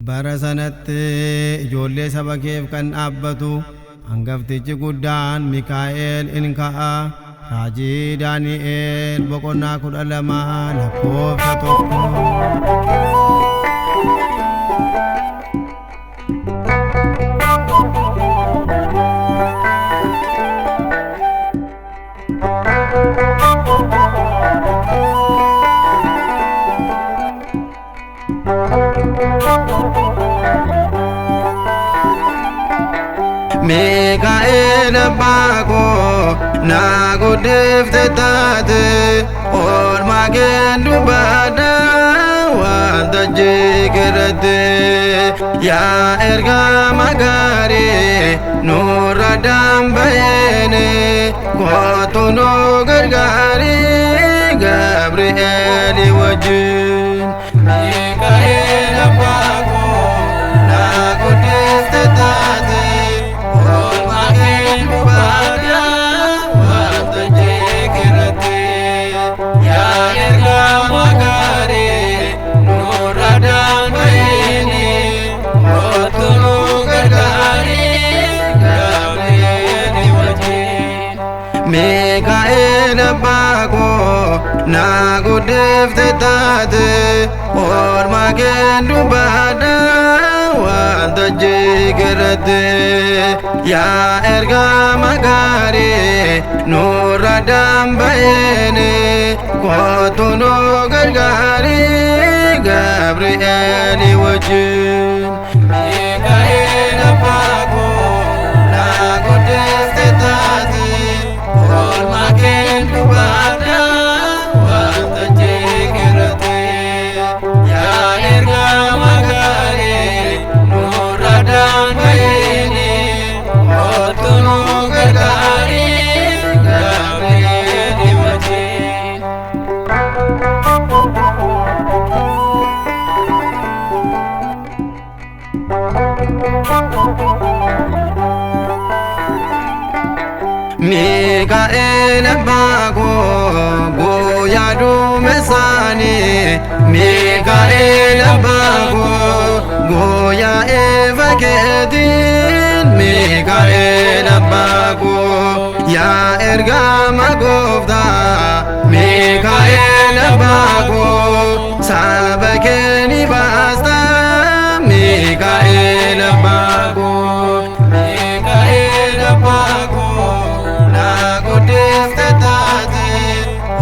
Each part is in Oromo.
Barasanatti ijoollee saba keef kan dhaabbatu hangaftichi guddaan Mikaa'el in ka'a. Raajii Daani'el boqonnaa 12 lakkoofsa 1. Mikaa'el abbako na guddifte taate oolmaa kee dubbadha wanta jikirratti yaa ergama gaarii nurra dambayeene kootu nu gargaari Gabri'eeli wajjin. Mikaa'el abbako na guddifte taate Mikaa'el abbako na guddifte taate oolmaa kee dubbadha wanta jikirratti yaa ergama gaarii nurra dambayeene kootu nu gargaari Gabri'eeli wajjin. Mikaa'el abbako na guddifte taate oolmaa kee dubbadha wanta jikirratti yaa ergama gaarii nurra dambayeene kootu nu gargaari Gabri'eeli wajjin. Mikaa'el abbako guyyaa duumessaanii Mikaa'el abbako guyyaa ifa keetiin Mikaa'el abbako yaa ergama gooftaa Mikaa'el abbako saba kee ni baasta Mikaa'el abbako. Mikaa'el abbako na guddifte taate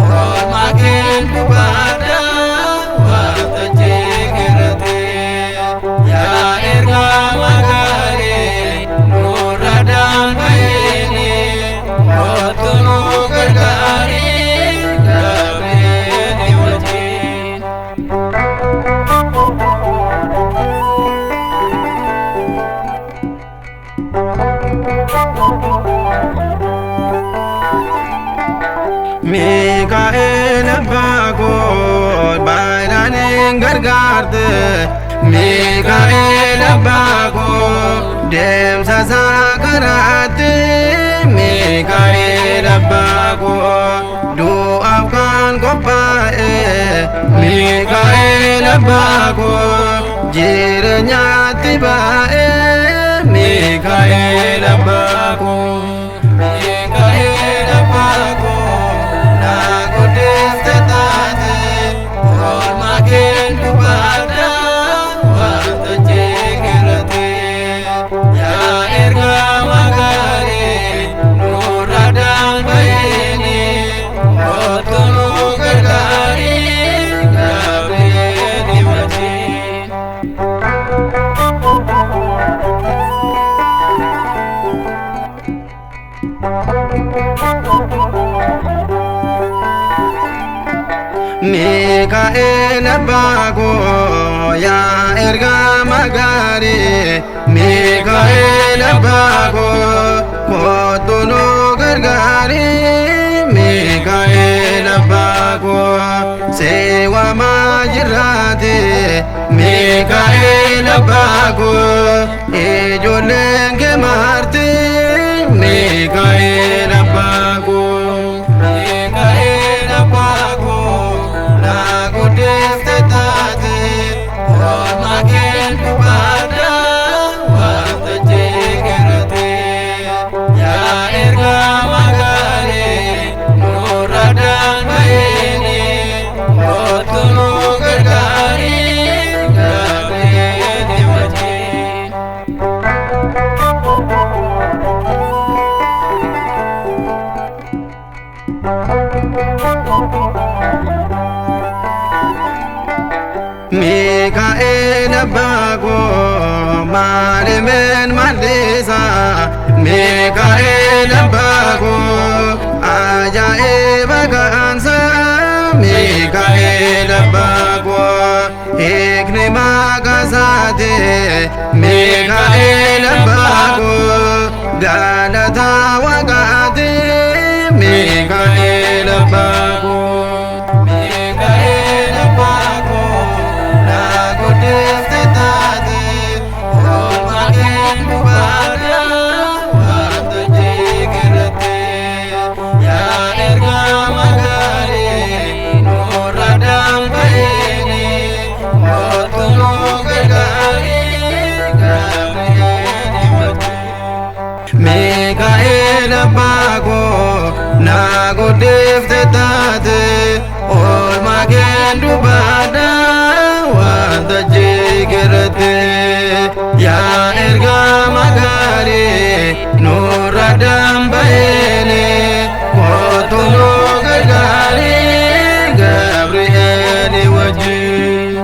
oolmaa kee dubbadha wanta jikirratti yaa ergama gaarii nurra dambayeene kootu nu gargaari Gabri'eeli wajjin. Mikaa'el abbako baay'inaan hin gargaarte Mikaa'el abbako deemsa isaa karaatti Mikaa'el abbako du'aaf kan qophaa'e Mikaa'el abbako jireenyaatti baa'e Mikaa'el abbako. Mikaa'el abbako na guddifte taate oolmaa kee dubbadha wanta jikirratti yaa ergama gaarii nurra dambayeene kootu nu gargaari Gabri'eeli wajjin. Mikaa'el abbako yaa ergama gaarii Mikaa'el abbako kootu nu gargaari Mikaa'el abbako seewamaa jirraate Mikaa'el abbako ijoolleen kee marti Mikaa'el Mikaa'el abbaa koo maalimin mallisa Mikaa'el abbaa koo ajaa'iba ga'aansa Mikaa'el abbaa koo hiikni maqaasaati Mikaa'el abbaa koo galataa waaqaati Mikaa'el abbaa koo Mikaa'el abbaa koo naa guddifte taate oolmaa kee dubaadha wanta jigirate yaa ergama gaarii nurra dambaa'ini mootummaa gargaarii gaariin himate Mikaa'el abbaa koo naa guddifte taate oolmaa kee dubaadha wanta jigirate yaa ergama gaarii nurra dambaa'ini mootummaa gargaarii Gabri'eel wajjin.